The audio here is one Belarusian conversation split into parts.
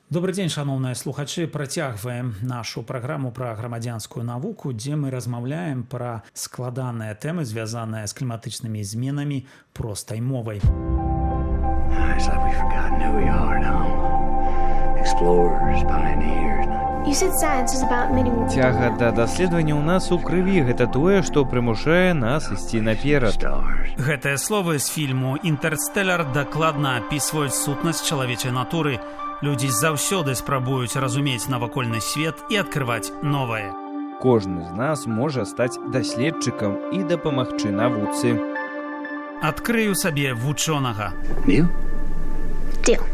Добрый дзень, шановныя слухачы, працягваем нашу праграму пра грамадзянскую навуку, дзе мы размаўляем пра складаныя тэмы, звязаныя з кліматычнымі зменамі простай мовай. It's like we've forgotten who we are now. Explorers, pioneers. You said science is about meeting Цяга да даследавання ў нас у крыві гэта тое, што прымушае нас ісці наперад. Stars. Гэтыя словы з фільму «Інтэрстэлар» дакладна апісваюць сутнасць чалавечай натуры. Людзі заўсёды спрабуюць разумець навакольны свет і адкрываць новае. Кожны з нас можа стаць даследчыкам і дапамагчы навуцы. Адкрыю сабе вучонага. Deal? deal.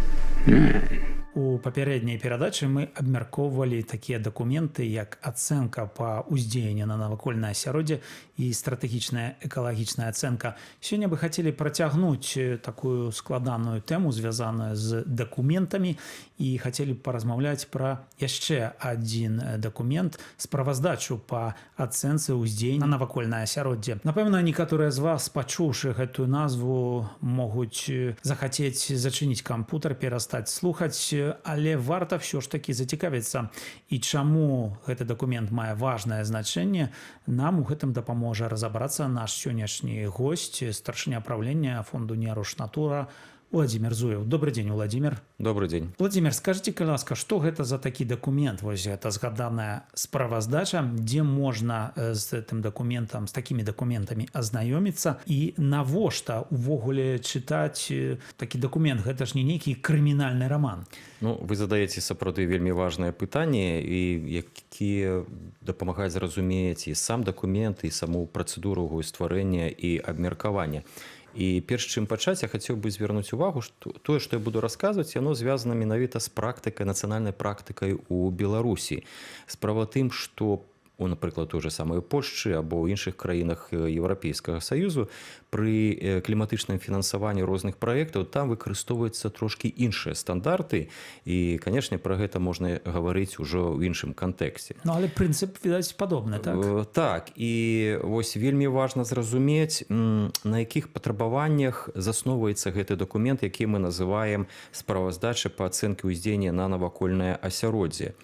У папярэдняй перадачы мы абмяркоўвалі такія дакументы, як ацэнка па ўздзеянню на навакольнае асяроддзе і стратэгічная экалагічная ацэнка. Сёння бы хацелі працягнуць такую складаную тэму, звязаную з дакументамі, і хацелі б паразмаўляць пра яшчэ адзін дакумент, справаздачу па ацэнцы ўздзеяння на навакольнае асяроддзе. Напэўна, некаторыя з вас, пачуўшы гэтую назву, могуць захацець зачыніць кампутар, перастаць слухаць, але варта ўсё ж такі зацікавіцца. І чаму гэты дакумент мае важнае значэнне, нам у гэтым дапаможа разабрацца наш сённяшні госць, старшыня правлення фонду «Нерушнатура» Владимир Зуев. Добрый день, Владимир. Добрый день. Владимир, скажите, ласка, што гэта за такі дакумент? Вось гэта згаданая справаздача, дзе можна з гэтым дакументам, з такімі дакументамі азнаёміцца, і навошта увогуле чытаць такі дакумент? Гэта ж не нейкі крымінальны раман. Ну, вы задаеце сапраўды вельмі важнае пытанне, і якія дапамагаюць зразумець і сам дакумент, і саму працэдуру яго стварэння і абмеркавання. І перш чым пачаць, я хацеў бы звярнуць увагу, што тое, што я буду расказваць, яно звязана менавіта з практыкай, нацыянальнай практыкай у Беларусі. Справа тым, што напрыклад, той же самой Польшчы або ў іншых краінах Еўрапейскага Саюзу пры кліматычным фінансаванні розных праектаў там выкарыстоўваюцца трошкі іншыя стандарты, і, канешне, пра гэта можна гаварыць ужо ў іншым кантэксце. Ну, але прынцып, відаць, падобны, так? Так, і вось вельмі важна зразумець, на якіх патрабаваннях засноўваецца гэты дакумент, які мы называем справаздача па ацэнкі ўздзеяння на навакольнае асяроддзе.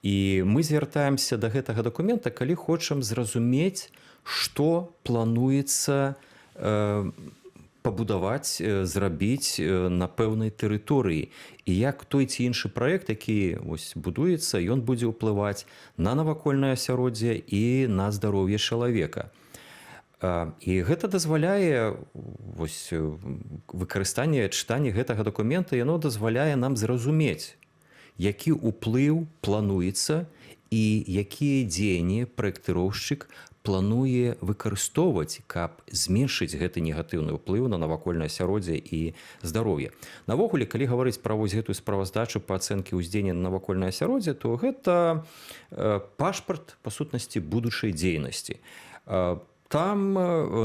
І мы звяртаемся да гэтага дакумента, калі хочам зразумець, што плануецца пабудаваць, зрабіць на пэўнай тэрыторыі. І як той ці іншы праект, які будуецца, ён будзе ўплываць на навакольнае асяроддзе і на здароўе чалавека. І гэта дазваляе, выкарыстанне, чытанне гэтага дакумента, яно дазваляе нам зразумець, які ўплыў плануецца і якія дзеянні праектыроўшчык плануе выкарыстоўваць, каб зменшыць гэты негатыўны ўплыў на навакольнае асяроддзе і здароўе. Навогуле, калі гаварыць пра вось гэтую справаздачу па ацэнкі ўздзеяння на навакольнае асяроддзе, то гэта пашпарт, па сутнасці, будучай дзейнасці. Там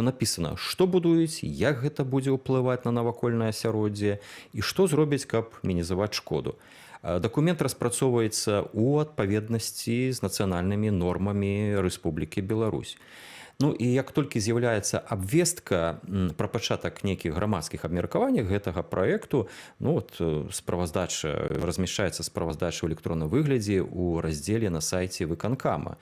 напісана, што будуюць, як гэта будзе ўплываць на навакольнае асяроддзе і што зробяць, каб мінімізаваць шкоду. Дакумент распрацоўваецца ў адпаведнасці з нацыянальнымі нормамі Рэспублікі Беларусь. Ну і як толькі з'яўляецца абвестка пра пачатак нейкіх грамадскіх абмеркаванняў гэтага праекту, справаздача размяшчаецца справаздача ў электронным выглядзе ў раздзеле на сайце выканкама,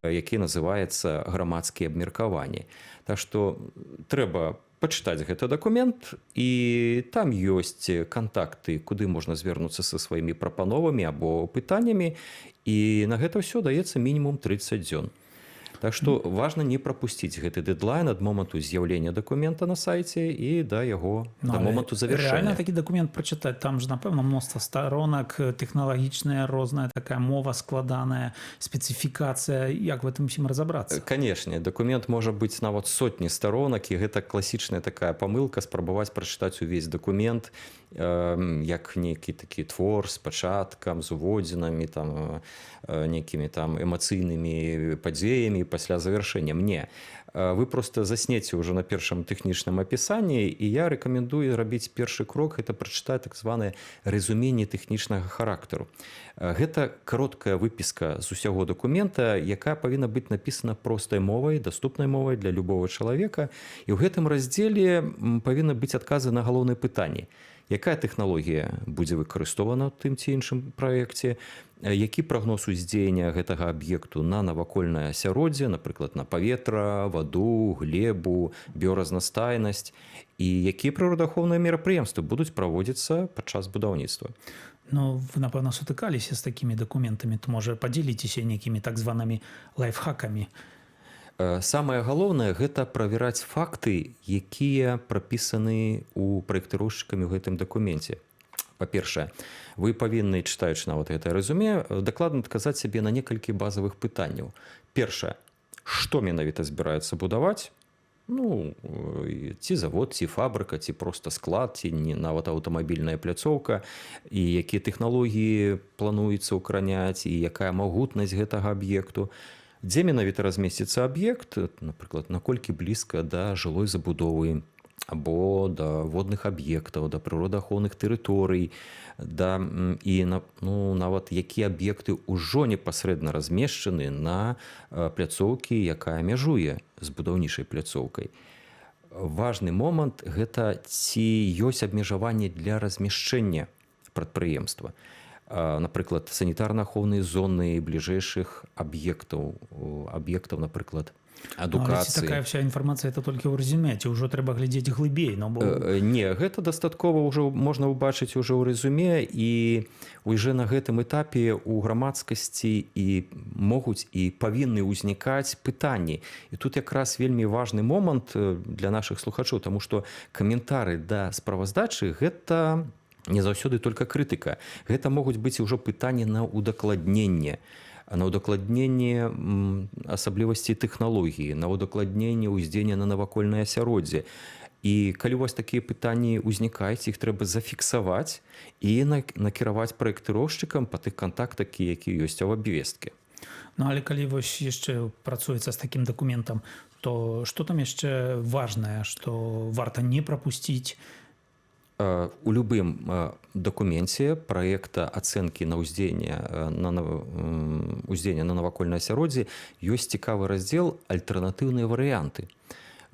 які называецца «Грамадскія абмеркаванні». Так што трэба пачытаць гэты дакумент, і там ёсць кантакты, куды можна звярнуцца са сваімі прапановамі або пытаннямі, і на гэта ўсё даецца мінімум 30 дзён. Так што важна не прапусціць гэты дэдлайн ад моманту з'яўлення дакумента на сайце і да яго да моманту завяршэння. Рэальна такі дакумент прачытаць, там ж, напэўна, мноства старонак, тэхналагічная, розная такая мова складаная, спецыфікацыя, як в этом усім разабрацца? Канешне, дакумент можа быць нават сотні старонак, і гэта класічная такая памылка спрабаваць прачытаць увесь дакумент як нейкі такі твор з пачаткам, з уводзінамі, нейкімі эмацыйнымі падзеямі пасля завяршэння. Не. Вы проста заснеце ўжо на першым тэхнічным апісанні, і я рэкамендую рабіць першы крок, гэта прачытаць так званае рэзюменне тэхнічнага характару. Гэта кароткая выпіска з усяго дакумента, якая павінна быць напісана простай мовай, даступнай мовай для любого чалавека, і ў гэтым раздзеле павінны быць адказы на галоўныя пытанні. якая тэхналогія будзе выкарыстоўвана ў тым ці іншым праекце, які прагноз уздзеяння гэтага аб'екту на навакольнае асяроддзе, напрыклад, на паветра, ваду, глебу, біёразнастайнасць, і якія прыродаахоўныя мерапрыемствы будуць праводзіцца падчас будаўніцтва. Ну, вы, напэўна, сутыкаліся з такімі дакументамі, то, можа, падзеліцеся нейкімі так званымі лайфхакамі. Самае галоўнае – гэта правяраць факты, якія прапісаны ў праектыроўшчыкамі ў гэтым дакуменце. Па-першае, вы павінны, чытаючы нават гэтае рэзюме, дакладна адказаць сябе на некалькі базавых пытанняў. Першае, што менавіта збіраюцца будаваць? Ну, ці завод, ці фабрыка, ці проста склад, ці нават аўтамабільная пляцоўка, і якія тэхналогіі плануецца ўкраняць, і якая магутнасць гэтага аб'екту. Дзе менавіта размесціцца аб'ект, напрыклад, наколькі блізка да жылой забудовы, або да водных аб'ектаў, да прыродаахоўных тэрыторый, і нават якія аб'екты ўжо непасрэдна размешчаны на пляцоўкі, якая мяжуе з будаўнічай пляцоўкай. Важны момант – гэта ці ёсць абмежаванне для размяшчэння прадпрыемства. Напрыклад, санітарна-ахоўныя зоны бліжэйшых аб'ектаў, напрыклад, адукацыі. Такая вся інфармацыя это толькі ў рэзюме, ці ўжо трэба глядзець глыбей? Не, гэта дастаткова ўжо можна ўбачыць уже ў рэзюме, і ўжо на гэтым этапе ў грамадскасці і могуць і павінны ўзнікаць пытанні. І тут якраз вельмі важны момант для нашых слухачоў, таму што каментары да справаздачы гэта не заўсёды толькі крытыка. Гэта могуць быць ужо пытанні на ўдакладненне, асаблівасцей тэхналогіі, на ўдакладненне ўздзеяння на навакольнае асяроддзе. І калі у вас такія пытанні ўзнікаюць, іх трэба зафіксаваць і накіраваць праектыроўшчыкам па тых кантактах, якія ёсць у абвесткі. Ну, але калі вось яшчэ працуецца з такім дакументам, то што там яшчэ важнае, што варта не прапусціць? У любым дакуменце праекта ацэнкі на ўздзеянне на навакольнае асяроддзе ёсць цікавы раздзел «Альтэрнатыўныя варыянты».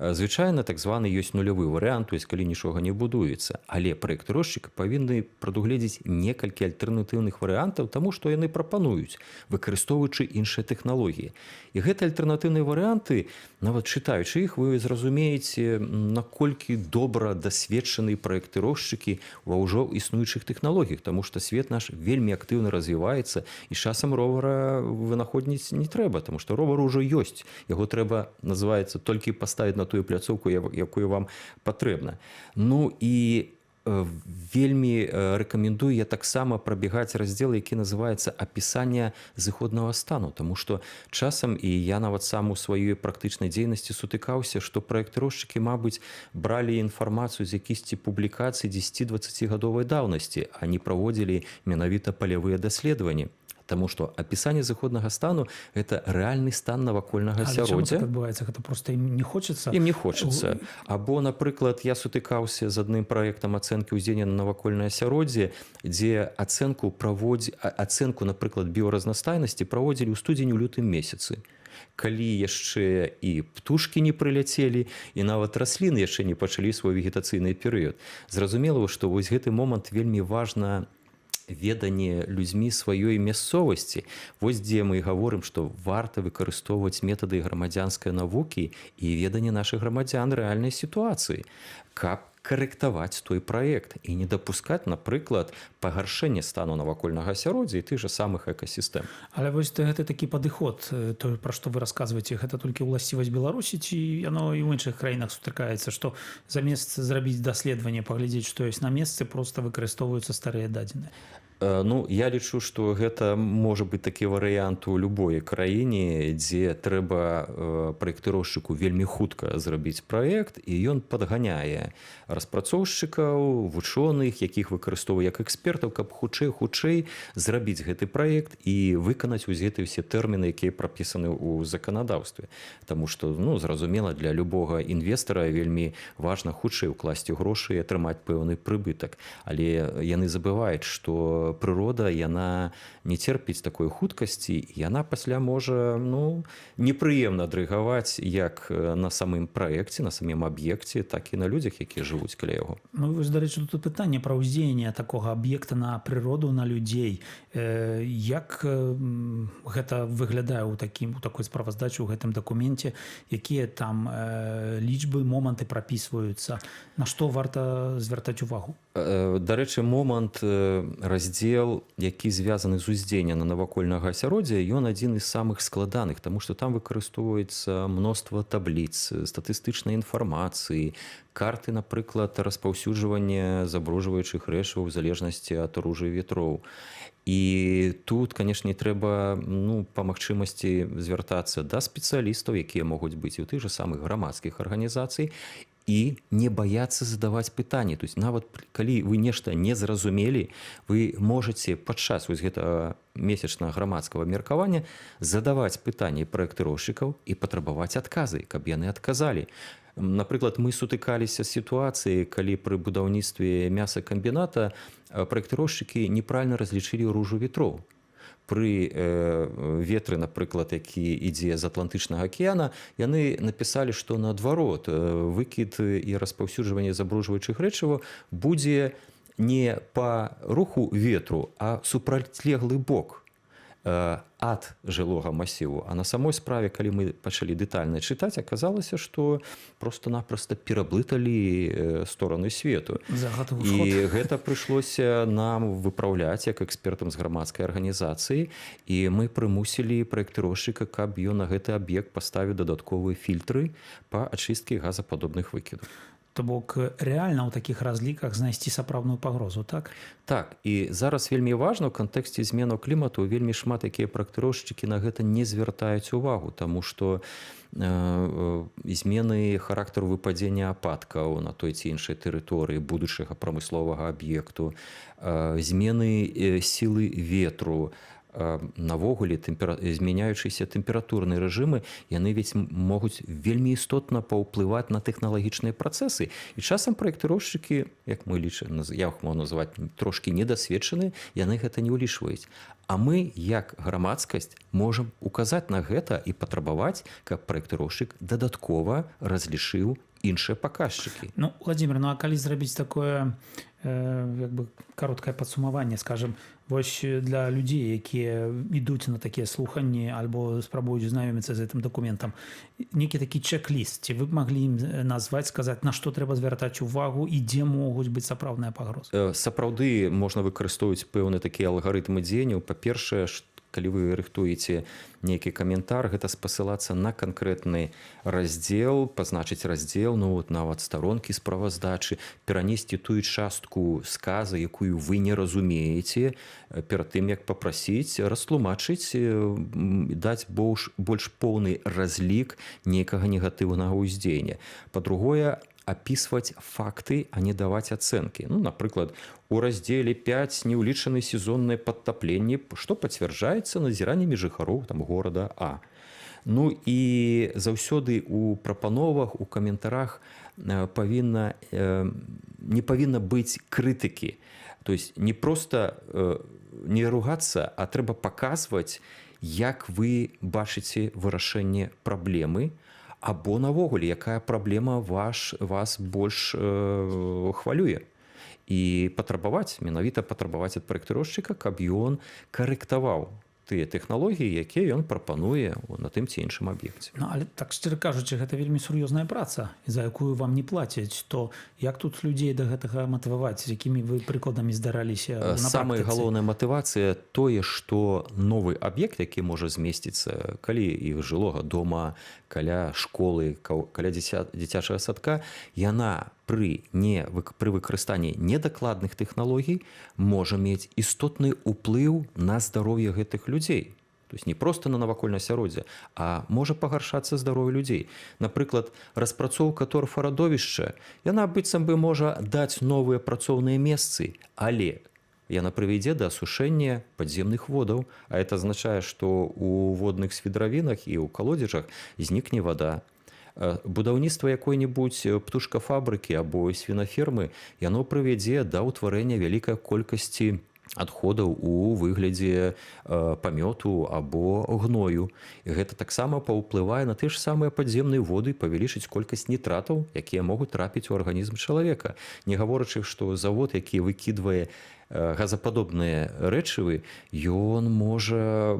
Звычайна так званы ёсць нулявы варыянт, то есть калі нічога не будуецца, але праектыроўшчык павінны прадугледзець некалькі альтэрнатыўных варыянтаў, таму што яны прапануюць, выкарыстоўваючы іншыя тэхналогіі. І гэтыя альтэрнатыўныя варыянты, нават чытаючы іх, вы зразумееце, наколькі добра дасведчаны праектыроўшчыкі ва ўжо існуючых тэхналогіях, таму што свет наш вельмі актыўна развіваецца, і з часам ровара вынаходніць не трэба, таму што ровар ужо ёсць, яго трэба, называецца, толькі паставіць на тую пляцоўку, якую вам патрэбна. Ну і вельмі рэкамендую я таксама прабегаць раздзел, які называецца «Апісанне зыходнага стану», таму што часам, і я нават сам у сваёй практычнай дзейнасці сутыкаўся, што праектыроўшчыкі, мабыць, бралі інфармацыю з якісьці публікацый 10-20гадовай даўнасці, а не праводзілі менавіта палявыя даследаванні. Таму што апісанне зыходнага стану – гэта рэальны стан навакольнага асяроддзя. Але чаму так адбываецца? Гэта проста ім не хочацца? Ім не хочацца. Або, напрыклад, я сутыкаўся з адным праектам ацэнкі ўздзеяння на навакольнае асяроддзе, дзе ацэнку, напрыклад, біёразнастайнасці праводзілі ў студзені-лютым месяцы. Калі яшчэ і птушкі не прыляцелі, і нават расліны яшчэ не пачалі свой вегетацыйны перыяд. Зразумела, што вось гэты момант вельмі важна веданне людзьмі сваёй мясцовасці. Вось дзе мы гаворым, што варта выкарыстоўваць метады грамадзянскай навукі і веданне нашых грамадзян рэальнай сітуацыі, каб карэктаваць той праект і не дапускаць, напрыклад, пагаршэння стану навакольнага асяроддзя і тых жа самых экасістэм. Але вось гэты такі падыход, то, пра што вы расказваеце, гэта толькі ўласцівасць Беларусі, ці яно і ў іншых краінах сустракаецца, што замест зрабіць даследаванне, паглядзець, што ёсць на месцы, проста выкарыстоўваюцца старыя дадзеныя? Ну, я лічу, што гэта можа быць такі варыянт у любой краіне, дзе трэба праектыроўшчыку вельмі хутка зрабіць праект, і ён падганяе распрацоўшчыкаў, вучоных, якіх выкарыстоўвае як экспертаў, каб хутчэй зрабіць гэты праект і выканаць вось гэтыя ўсе тэрміны, якія прапісаны ў заканадаўстве. Таму што, зразумела, для любога інвестара вельмі важна хутчэй укласці грошы і атрымаць пэўны прыбытак. Але яны забываюць, што прырода яна не церпіць такой хуткасці, яна пасля можа непрыемна адрэагаваць як на самым праекце, на самім аб'екце, так і на людзях, якія жывуць каля яго. Ну, вось, дарэчы, тут пытанне пра ўздзеянне такога аб'екта на прыроду, на людзей. Як гэта выглядае ў такой справаздачы, у гэтым дакуменце, якія там лічбы, моманты прапісваюцца, на што варта звяртаць увагу? Дарэчы, момант, раздзел, які звязаны з уздзеяннем на навакольнага асяроддзя, ён адзін з самых складаных, таму што там выкарыстоўваецца мноства табліц, статыстычнай інфармацыі, карты, напрыклад, распаўсюджвання забруджваючых рэчываў у залежнасці ад ружы ветроў. І тут, канешне, трэба па магчымасці звяртацца да спецыялістаў, якія могуць быць і ў тых жа самых грамадскіх арганізацый, і не баяцца задаваць пытанні. То есть нават калі вы нешта не зразумелі, вы можаце падчас вось гэтага месячнага грамадскага меркавання задаваць пытанні праектыроўшчыкаў і патрабаваць адказы, каб яны адказалі. Напрыклад, мы сутыкаліся з сітуацыяй, калі пры будаўніцтве мясакамбіната праектыроўшчыкі неправільна разлічылі ружу ветроў. Пры ветры, напрыклад, які ідзе з Атлантычнага акіяна, яны напісалі, што наадварот, выкід і распаўсюджванне забруджваючых рэчываў будзе не па руху ветру, а супрацьлеглы бок ад жылога масіву. А на самой справе, калі мы пачалі дэтальна чытаць, аказалася, што проста-напроста пераблыталі стороны свету. І гэта прыйшлося нам выпраўляць як экспертам з грамадскай арганізацыі, і мы прымусілі праектыроўшчыка, каб ён на гэты аб'ект паставіў дадатковыя фільтры па ачысткі газападобных выкідаў. То бок рэальна ў такіх разліках знайсці сапраўдную пагрозу, так? Так, і зараз вельмі важна ў кантэксце зменаў клімату, вельмі шмат якія праектыроўшчыкі на гэта не звяртаюць увагу, таму што змены характару выпадзення ападкаў на той ці іншай тэрыторыі будучага прамысловага аб'екту, змены сілы ветру, навогуле змяняючыся тэмпературныя рэжымы, яны ведь могуць вельмі істотна паўплываць на тэхналагічныя працэсы. І часам праектыроўшчыкі, як мы лічым, я іх могу называць трошкі недасведчаны, яны гэта не ўлічваюць. А мы, як грамадскасць, можам указаць на гэта і патрабаваць, каб праектыроўшчык дадаткова разлічыў іншыя паказчыкі. Ну, Владимир, а калі зрабіць такое кароткае падсумаванне, скажем, вось для людзей, якія ідуць на такія слуханні альбо спрабуюць знаёміцца з гэтым дакументам, нейкі такі чек-ліст, ці вы б маглі ім назваць, сказаць, на што трэба звяртаць увагу і дзе могуць быць сапраўдныя пагрозы? Сапраўды можна выкарыстоўваць пэўны такія алгарытмы дзеянняў. Па-першае, калі вы рыхтуеце нейкі каментар, гэта спасылацца на канкрэтны раздзел, пазначыць раздзел, нават старонкі справаздачы, перанесці тую частку сказа, якую вы не разумееце, перад тым, як папрасіць, растлумачыць, даць больш поўны разлік нейкага негатыўнага ўздзеяння. Па-другое, апісваць факты, а не даваць ацэнкі. Напрыклад, у раздзеле 5 не ўлічаны сезоннае падтапленне, што пацвярджаецца назіраннямі жыхароў горада А. І заўсёды у прапановах, у каментарах не павінна быць крытыкі. То есть не проста не ругацца, а трэба паказваць, як вы бачыце вырашэнне праблемы, або навогуле, якая праблема вас больш хвалюе. І менавіта патрабаваць ад праектыроўшчыка, каб ён карэктаваў тыя тэхналогіі, якія ён прапануе на тым ці іншым аб'екце. Але так шчыра кажучы, гэта вельмі сур'ёзная праца, за якую вам не плацяць, то як тут людзей да гэтага матываваць, з якімі вы прыкладамі здараліся на практыцы? Самая галоўная матывацыя тое, што новы аб'ект, які можа змесціцца калі іх жылога дома, каля школы, каля дзіцячага садка, яна пры выкарыстанні недакладных тэхналогій можа мець істотны ўплыў на здароўе гэтых людзей. То есть не проста на навакольнае асяроддзе, а можа пагаршацца здароўе людзей. Напрыклад, распрацоўка торфарадовішча, яна быццам бы можа даць новыя працоўныя месцы, але яна прывядзе да асушэння падземных водаў, а это азначае, што ў водных свідравінах і ў калодзежах знікне вада. Будаўніцтва якой-небудзь птушкафабрыкі або свінафермы, яно прывядзе да ўтварэння вялікай колькасці адходаў у выглядзе памёту або гною. І гэта таксама паўплывае на тыя ж самыя падземныя воды, павялічыць колькасць нітратаў, якія могуць трапіць у арганізм чалавека. Не гаворачы, што завод, які выкідвае газападобныя рэчывы, ён можа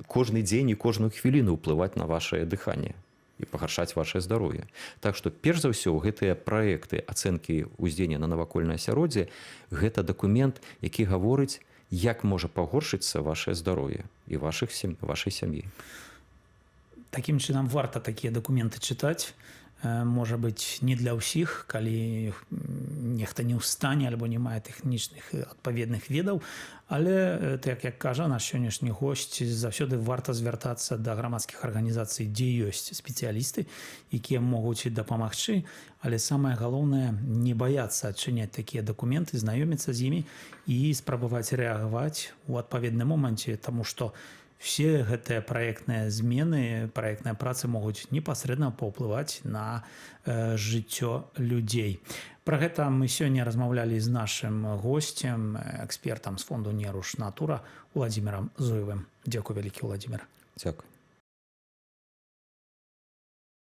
кожны дзень і кожную хвіліну ўплываць на вашае дыханне і пагаршаць вашае здароўе. Так што, перш за ўсё, гэтыя праекты ацэнкі ўздзеяння на навакольнае асяроддзе – гэта дакумент, які гаворыць, як можа пагоршыцца вашае здароўе і вашай сям'і. Такім чынам варта такія дакументы чытаць. Можа быць, не для ўсіх, калі нехта не ў стане альбо не мае тэхнічных адпаведных ведаў, але, так як кажа наш сённяшні госць, заўсёды варта звяртацца да грамадскіх арганізацый, дзе ёсць спецыялісты, якія могуць дапамагчы, але самае галоўнае не баяцца адчыняць такія дакументы, знаёміцца з імі і спрабаваць рэагаваць у адпаведным моманце, таму што все гэтыя праектныя змены, праектныя працы могуць непасрэдна паўплываць на жыццё людзей. Пра гэта мы сёння размаўлялі з нашым госцем, экспертам з фонду «Неруш Натура» Уладзімірам Зуевым. Дзякуй вялікі, Уладзімір. Дзякуй.